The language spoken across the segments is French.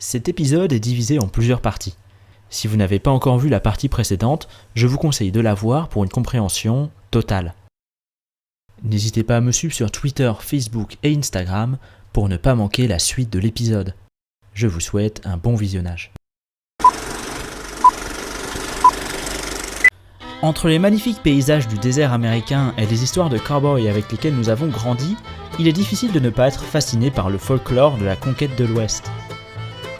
Cet épisode est divisé en plusieurs parties. Si vous n'avez pas encore vu la partie précédente, je vous conseille de la voir pour une compréhension totale. N'hésitez pas à me suivre sur Twitter, Facebook et Instagram pour ne pas manquer la suite de l'épisode. Je vous souhaite un bon visionnage. Entre les magnifiques paysages du désert américain et les histoires de cow-boys avec lesquelles nous avons grandi, il est difficile de ne pas être fasciné par le folklore de la conquête de l'Ouest.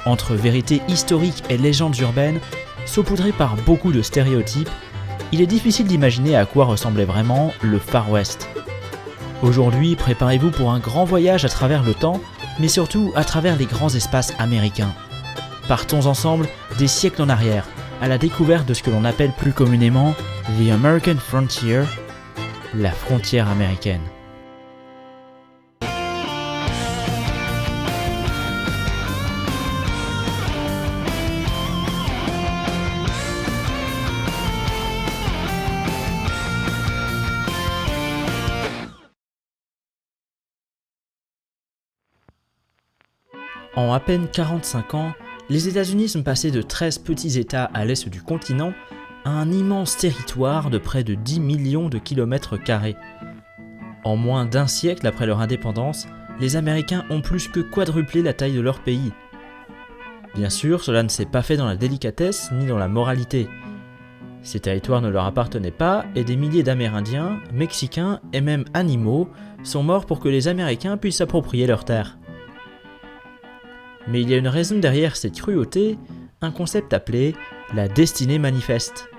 Entre vérités historiques et légendes urbaines, saupoudrées par beaucoup de stéréotypes, il est difficile d'imaginer à quoi ressemblait vraiment le Far West. Aujourd'hui, préparez-vous pour un grand voyage à travers le temps, mais surtout à travers les grands espaces américains. Partons ensemble des siècles en arrière, à la découverte de ce que l'on appelle plus communément The American Frontier, la frontière américaine. En à peine 45 ans, les États-Unis sont passés de 13 petits États à l'est du continent à un immense territoire de près de 10 millions de kilomètres carrés. En moins d'un siècle après leur indépendance, les Américains ont plus que quadruplé la taille de leur pays. Bien sûr, cela ne s'est pas fait dans la délicatesse ni dans la moralité. Ces territoires ne leur appartenaient pas et des milliers d'Amérindiens, Mexicains et même animaux sont morts pour que les Américains puissent s'approprier leurs terres. Mais il y a une raison derrière cette cruauté, un concept appelé la destinée manifeste.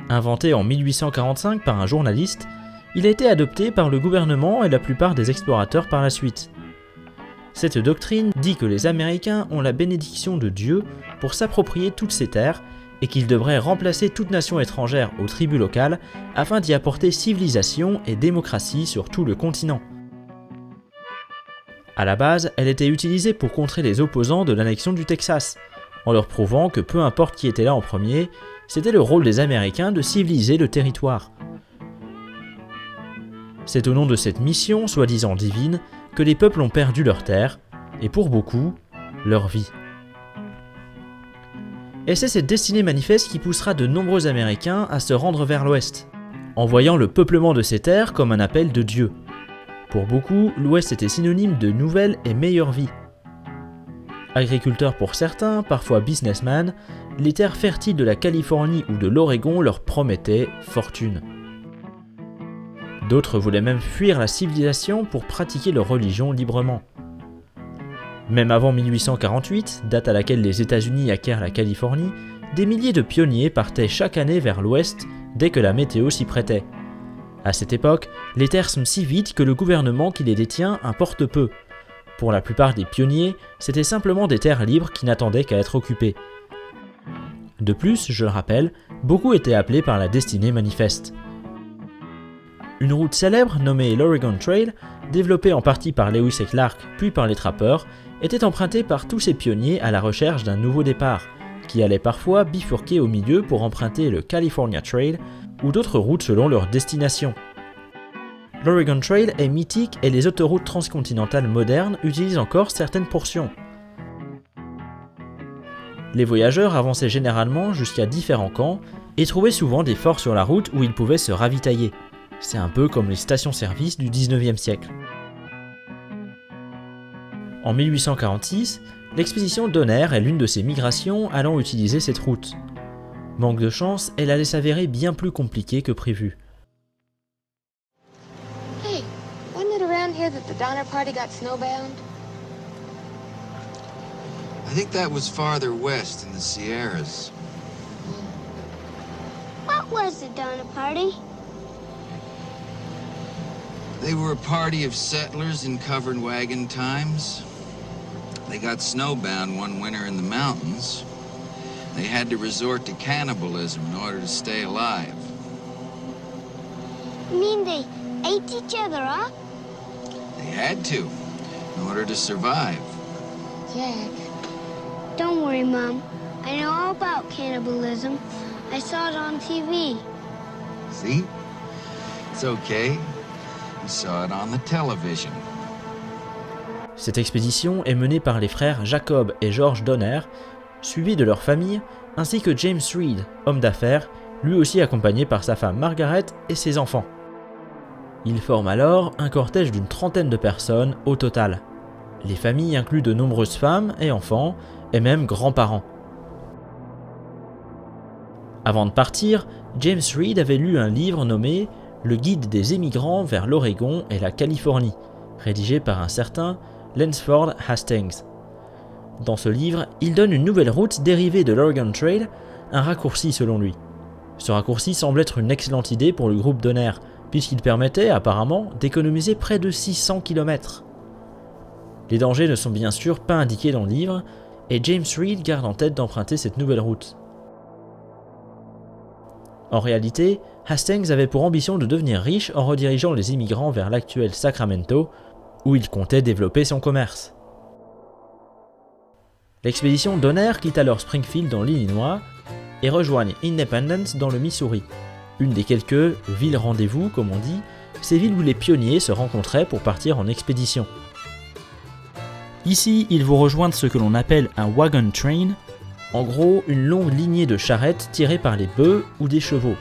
Inventé en 1845 par un journaliste, il a été adopté par le gouvernement et la plupart des explorateurs par la suite. Cette doctrine dit que les Américains ont la bénédiction de Dieu pour s'approprier toutes ces terres et qu'ils devraient remplacer toute nation étrangère aux tribus locales afin d'y apporter civilisation et démocratie sur tout le continent. À la base, elle était utilisée pour contrer les opposants de l'annexion du Texas, en leur prouvant que peu importe qui était là en premier, c'était le rôle des Américains de civiliser le territoire. C'est au nom de cette mission, soi-disant divine, que les peuples ont perdu leurs terres, et pour beaucoup, leur vie. Et c'est cette destinée manifeste qui poussera de nombreux Américains à se rendre vers l'Ouest, en voyant le peuplement de ces terres comme un appel de Dieu. Pour beaucoup, l'Ouest était synonyme de nouvelle et meilleure vie. Agriculteurs pour certains, parfois businessmen, les terres fertiles de la Californie ou de l'Oregon leur promettaient fortune. D'autres voulaient même fuir la civilisation pour pratiquer leur religion librement. Même avant 1848, date à laquelle les États-Unis acquièrent la Californie, des milliers de pionniers partaient chaque année vers l'Ouest dès que la météo s'y prêtait. À cette époque, les terres sont si vides que le gouvernement qui les détient importe peu. Pour la plupart des pionniers, c'était simplement des terres libres qui n'attendaient qu'à être occupées. De plus, je le rappelle, beaucoup étaient appelés par la destinée manifeste. Une route célèbre nommée l'Oregon Trail, développée en partie par Lewis et Clark puis par les trappeurs, était empruntée par tous ces pionniers à la recherche d'un nouveau départ, qui allaient parfois bifurquer au milieu pour emprunter le California Trail ou d'autres routes selon leur destination. L'Oregon Trail est mythique et les autoroutes transcontinentales modernes utilisent encore certaines portions. Les voyageurs avançaient généralement jusqu'à différents camps et trouvaient souvent des forts sur la route où ils pouvaient se ravitailler. C'est un peu comme les stations-service du 19e siècle. En 1846, l'expédition Donner est l'une de ces migrations allant utiliser cette route. Manque de chance, elle allait s'avérer bien plus compliquée que prévu. Hey, wasn't it around here that the Donner Party got snowbound? I think that was farther west in the Sierras. What was the Donner Party? They were a party of settlers in covered wagon times. They got snowbound one winter in the mountains. They had to resort to cannibalism in order to stay alive. You mean they ate each other up? They had to, in order to survive. Jack, don't worry, Mom. I know all about cannibalism. I saw it on TV. See? It's okay. We saw it on the television. Cette expédition est menée par les frères Jacob et George Donner, suivis de leur famille, ainsi que James Reed, homme d'affaires, lui aussi accompagné par sa femme Margaret et ses enfants. Ils forment alors un cortège d'une trentaine de personnes au total. Les familles incluent de nombreuses femmes et enfants, et même grands-parents. Avant de partir, James Reed avait lu un livre nommé « Le guide des émigrants vers l'Oregon et la Californie », rédigé par un certain Lansford Hastings. Dans ce livre, il donne une nouvelle route dérivée de l'Oregon Trail, un raccourci selon lui. Ce raccourci semble être une excellente idée pour le groupe Donner, puisqu'il permettait apparemment d'économiser près de 600 km. Les dangers ne sont bien sûr pas indiqués dans le livre, et James Reed garde en tête d'emprunter cette nouvelle route. En réalité, Hastings avait pour ambition de devenir riche en redirigeant les immigrants vers l'actuel Sacramento, où il comptait développer son commerce. L'expédition Donner quitte alors Springfield dans l'Illinois et rejoignent Independence dans le Missouri, une des quelques villes rendez-vous, comme on dit, ces villes où les pionniers se rencontraient pour partir en expédition. Ici, ils vont rejoindre ce que l'on appelle un wagon train, en gros une longue lignée de charrettes tirées par les bœufs ou des chevaux.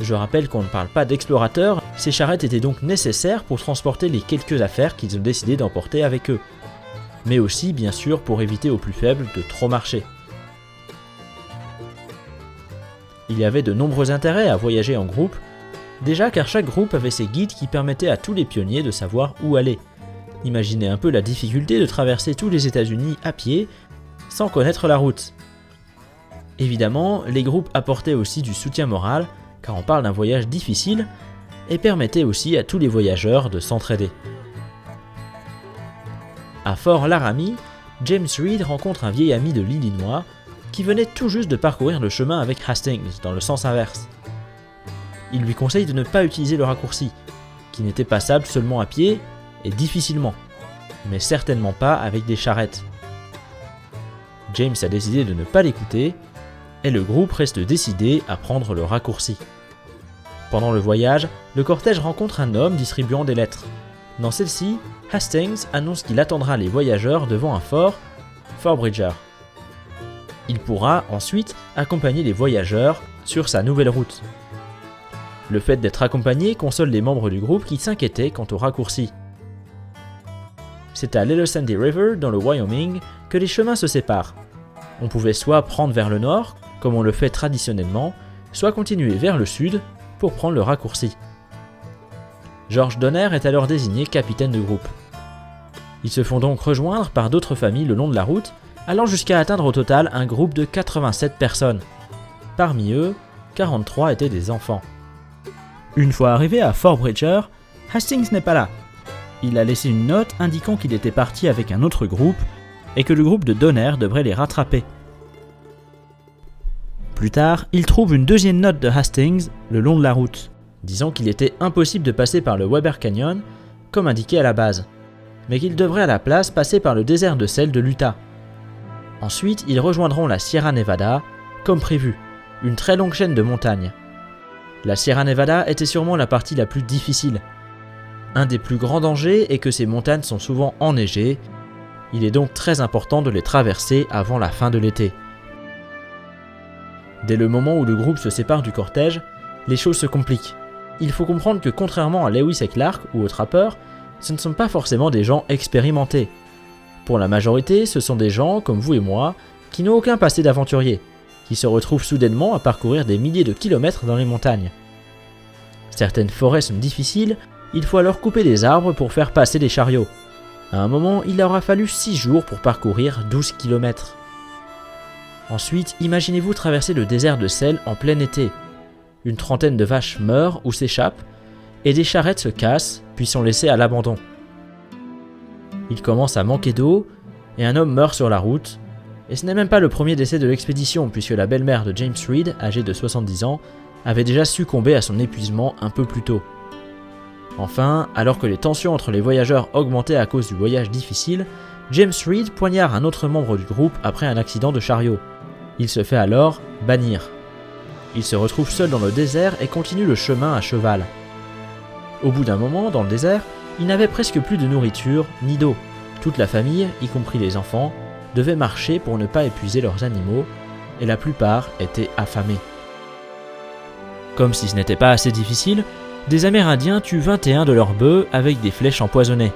Je rappelle qu'on ne parle pas d'explorateurs, ces charrettes étaient donc nécessaires pour transporter les quelques affaires qu'ils ont décidé d'emporter avec eux, mais aussi bien sûr pour éviter aux plus faibles de trop marcher. Il y avait de nombreux intérêts à voyager en groupe, déjà car chaque groupe avait ses guides qui permettaient à tous les pionniers de savoir où aller. Imaginez un peu la difficulté de traverser tous les États-Unis à pied sans connaître la route. Évidemment, les groupes apportaient aussi du soutien moral, car on parle d'un voyage difficile, et permettaient aussi à tous les voyageurs de s'entraider. À Fort Laramie, James Reed rencontre un vieil ami de l'Illinois qui venait tout juste de parcourir le chemin avec Hastings dans le sens inverse. Il lui conseille de ne pas utiliser le raccourci, qui n'était passable seulement à pied et difficilement, mais certainement pas avec des charrettes. James a décidé de ne pas l'écouter, et le groupe reste décidé à prendre le raccourci. Pendant le voyage, le cortège rencontre un homme distribuant des lettres. Dans celle-ci, Hastings annonce qu'il attendra les voyageurs devant un fort, Fort Bridger. Il pourra ensuite accompagner les voyageurs sur sa nouvelle route. Le fait d'être accompagné console les membres du groupe qui s'inquiétaient quant au raccourci. C'est à Little Sandy River, dans le Wyoming, que les chemins se séparent. On pouvait soit prendre vers le nord, comme on le fait traditionnellement, soit continuer vers le sud pour prendre le raccourci. George Donner est alors désigné capitaine de groupe. Ils se font donc rejoindre par d'autres familles le long de la route, allant jusqu'à atteindre au total un groupe de 87 personnes. Parmi eux, 43 étaient des enfants. Une fois arrivé à Fort Bridger, Hastings n'est pas là. Il a laissé une note indiquant qu'il était parti avec un autre groupe et que le groupe de Donner devrait les rattraper. Plus tard, il trouve une deuxième note de Hastings le long de la route, disant qu'il était impossible de passer par le Weber Canyon, comme indiqué à la base, mais qu'ils devraient à la place passer par le désert de sel de l'Utah. Ensuite, ils rejoindront la Sierra Nevada, comme prévu, une très longue chaîne de montagnes. La Sierra Nevada était sûrement la partie la plus difficile. Un des plus grands dangers est que ces montagnes sont souvent enneigées, il est donc très important de les traverser avant la fin de l'été. Dès le moment où le groupe se sépare du cortège, les choses se compliquent. Il faut comprendre que contrairement à Lewis et Clark ou aux trappeurs, ce ne sont pas forcément des gens expérimentés. Pour la majorité, ce sont des gens comme vous et moi, qui n'ont aucun passé d'aventurier, qui se retrouvent soudainement à parcourir des milliers de kilomètres dans les montagnes. Certaines forêts sont difficiles, il faut alors couper des arbres pour faire passer les chariots. À un moment, il leur a fallu 6 jours pour parcourir 12 km. Ensuite, imaginez-vous traverser le désert de sel en plein été. Une trentaine de vaches meurent ou s'échappent, et des charrettes se cassent, puis sont laissées à l'abandon. Il commence à manquer d'eau, et un homme meurt sur la route, et ce n'est même pas le premier décès de l'expédition, puisque la belle-mère de James Reed, âgée de 70 ans, avait déjà succombé à son épuisement un peu plus tôt. Enfin, alors que les tensions entre les voyageurs augmentaient à cause du voyage difficile, James Reed poignarde un autre membre du groupe après un accident de chariot. Il se fait alors bannir. Il se retrouve seul dans le désert et continue le chemin à cheval. Au bout d'un moment, dans le désert, ils n'avaient presque plus de nourriture ni d'eau. Toute la famille, y compris les enfants, devait marcher pour ne pas épuiser leurs animaux, et la plupart étaient affamés. Comme si ce n'était pas assez difficile, des Amérindiens tuent 21 de leurs bœufs avec des flèches empoisonnées.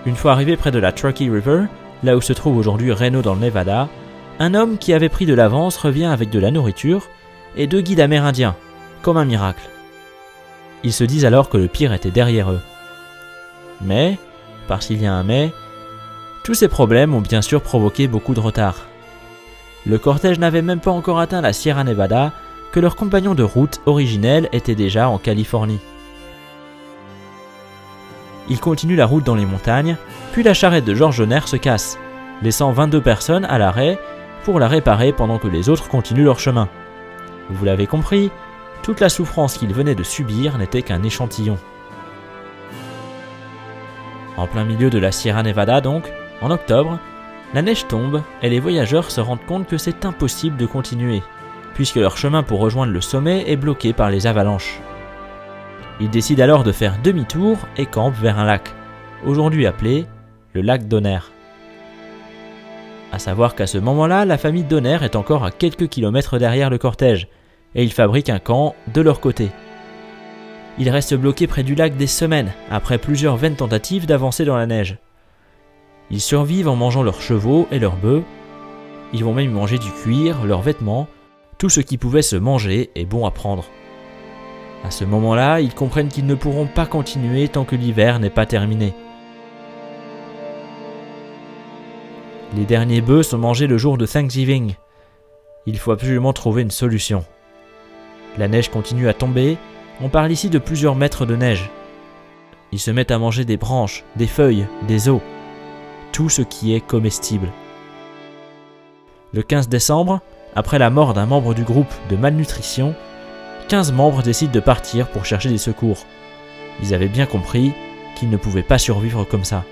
Une fois arrivé près de la Truckee River, là où se trouve aujourd'hui Reno dans le Nevada, un homme qui avait pris de l'avance revient avec de la nourriture et 2 guides amérindiens, comme un miracle. Ils se disent alors que le pire était derrière eux. Mais, parce qu'il y a un mais, tous ces problèmes ont bien sûr provoqué beaucoup de retard. Le cortège n'avait même pas encore atteint la Sierra Nevada que leur compagnon de route originel était déjà en Californie. Ils continuent la route dans les montagnes, puis la charrette de George Donner se casse, laissant 22 personnes à l'arrêt pour la réparer pendant que les autres continuent leur chemin. Vous l'avez compris, toute la souffrance qu'ils venaient de subir n'était qu'un échantillon. En plein milieu de la Sierra Nevada donc, en octobre, la neige tombe et les voyageurs se rendent compte que c'est impossible de continuer, puisque leur chemin pour rejoindre le sommet est bloqué par les avalanches. Ils décident alors de faire demi-tour et campent vers un lac, aujourd'hui appelé le lac Donner. À savoir qu'à ce moment-là, la famille Donner est encore à quelques kilomètres derrière le cortège, et ils fabriquent un camp de leur côté. Ils restent bloqués près du lac des semaines, après plusieurs vaines tentatives d'avancer dans la neige. Ils survivent en mangeant leurs chevaux et leurs bœufs. Ils vont même manger du cuir, leurs vêtements, tout ce qui pouvait se manger est bon à prendre. À ce moment-là, ils comprennent qu'ils ne pourront pas continuer tant que l'hiver n'est pas terminé. Les derniers bœufs sont mangés le jour de Thanksgiving. Il faut absolument trouver une solution. La neige continue à tomber, on parle ici de plusieurs mètres de neige. Ils se mettent à manger des branches, des feuilles, des os, tout ce qui est comestible. Le 15 décembre, après la mort d'un membre du groupe de malnutrition, 15 membres décident de partir pour chercher des secours. Ils avaient bien compris qu'ils ne pouvaient pas survivre comme ça.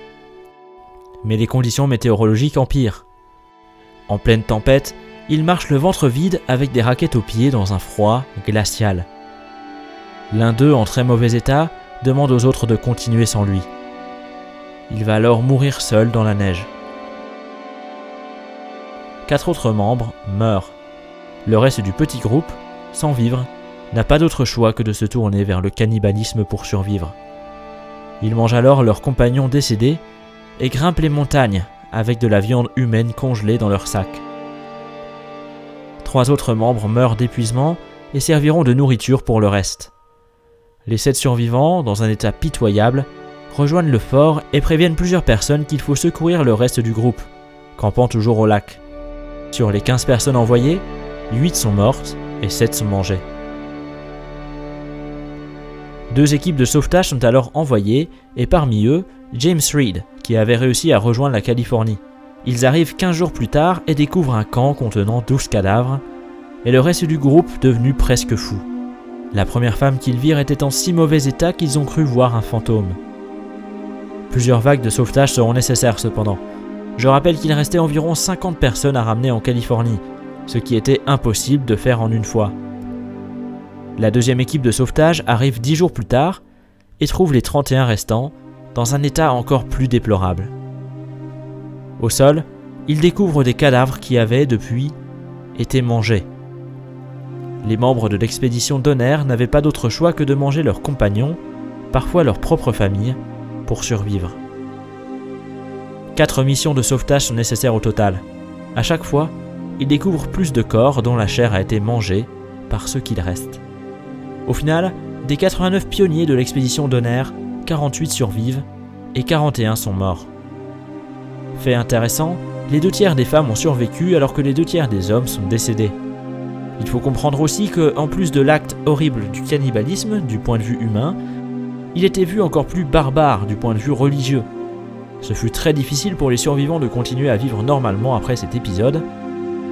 Mais les conditions météorologiques empirent. En pleine tempête, ils marchent le ventre vide avec des raquettes aux pieds dans un froid glacial. L'un d'eux, en très mauvais état, demande aux autres de continuer sans lui. Il va alors mourir seul dans la neige. 4 autres membres meurent. Le reste du petit groupe, sans vivre, n'a pas d'autre choix que de se tourner vers le cannibalisme pour survivre. Ils mangent alors leurs compagnons décédés et grimpent les montagnes avec de la viande humaine congelée dans leurs sacs. 3 autres membres meurent d'épuisement et serviront de nourriture pour le reste. Les 7 survivants, dans un état pitoyable, rejoignent le fort et préviennent plusieurs personnes qu'il faut secourir le reste du groupe, campant toujours au lac. Sur les 15 personnes envoyées, 8 sont mortes et 7 sont mangées. 2 équipes de sauvetage sont alors envoyées et parmi eux, James Reed, qui avait réussi à rejoindre la Californie. Ils arrivent 15 jours plus tard et découvrent un camp contenant 12 cadavres et le reste du groupe devenu presque fou. La première femme qu'ils virent était en si mauvais état qu'ils ont cru voir un fantôme. Plusieurs vagues de sauvetage seront nécessaires cependant. Je rappelle qu'il restait environ 50 personnes à ramener en Californie, ce qui était impossible de faire en une fois. La deuxième équipe de sauvetage arrive 10 jours plus tard et trouve les 31 restants dans un état encore plus déplorable. Au sol, ils découvrent des cadavres qui avaient, depuis, été mangés. Les membres de l'expédition Donner n'avaient pas d'autre choix que de manger leurs compagnons, parfois leur propre famille, pour survivre. 4 missions de sauvetage sont nécessaires au total. À chaque fois, ils découvrent plus de corps dont la chair a été mangée par ceux qu'il reste. Au final, des 89 pionniers de l'expédition Donner, 48 survivent et 41 sont morts. Fait intéressant, les 2 tiers des femmes ont survécu alors que les 2 tiers des hommes sont décédés. Il faut comprendre aussi que, en plus de l'acte horrible du cannibalisme du point de vue humain, il était vu encore plus barbare du point de vue religieux. Ce fut très difficile pour les survivants de continuer à vivre normalement après cet épisode,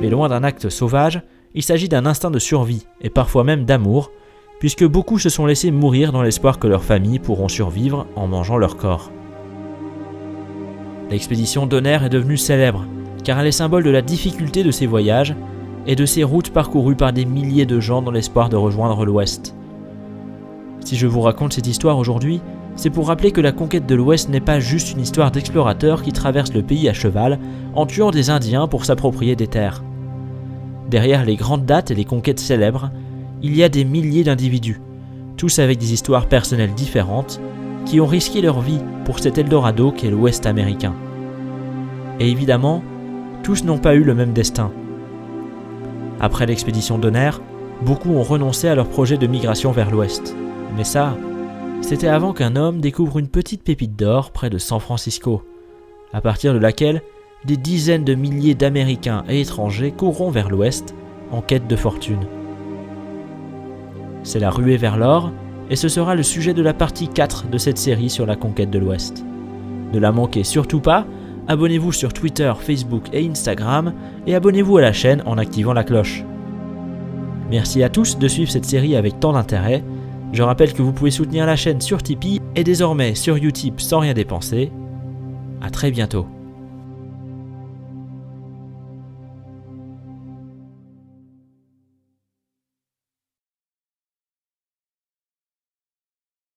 mais loin d'un acte sauvage, il s'agit d'un instinct de survie et parfois même d'amour, puisque beaucoup se sont laissés mourir dans l'espoir que leurs familles pourront survivre en mangeant leur corps. L'expédition Donner est devenue célèbre, car elle est symbole de la difficulté de ces voyages et de ces routes parcourues par des milliers de gens dans l'espoir de rejoindre l'Ouest. Si je vous raconte cette histoire aujourd'hui, c'est pour rappeler que la conquête de l'Ouest n'est pas juste une histoire d'explorateurs qui traversent le pays à cheval en tuant des Indiens pour s'approprier des terres. Derrière les grandes dates et les conquêtes célèbres, il y a des milliers d'individus, tous avec des histoires personnelles différentes, qui ont risqué leur vie pour cet Eldorado qu'est l'Ouest américain. Et évidemment, tous n'ont pas eu le même destin. Après l'expédition Donner, beaucoup ont renoncé à leur projet de migration vers l'Ouest. Mais ça, c'était avant qu'un homme découvre une petite pépite d'or près de San Francisco, à partir de laquelle des dizaines de milliers d'Américains et étrangers courront vers l'Ouest en quête de fortune. C'est la ruée vers l'or, et ce sera le sujet de la partie 4 de cette série sur la conquête de l'Ouest. Ne la manquez surtout pas, abonnez-vous sur Twitter, Facebook et Instagram, et abonnez-vous à la chaîne en activant la cloche. Merci à tous de suivre cette série avec tant d'intérêt. Je rappelle que vous pouvez soutenir la chaîne sur Tipeee et désormais sur Utip sans rien dépenser. À très bientôt.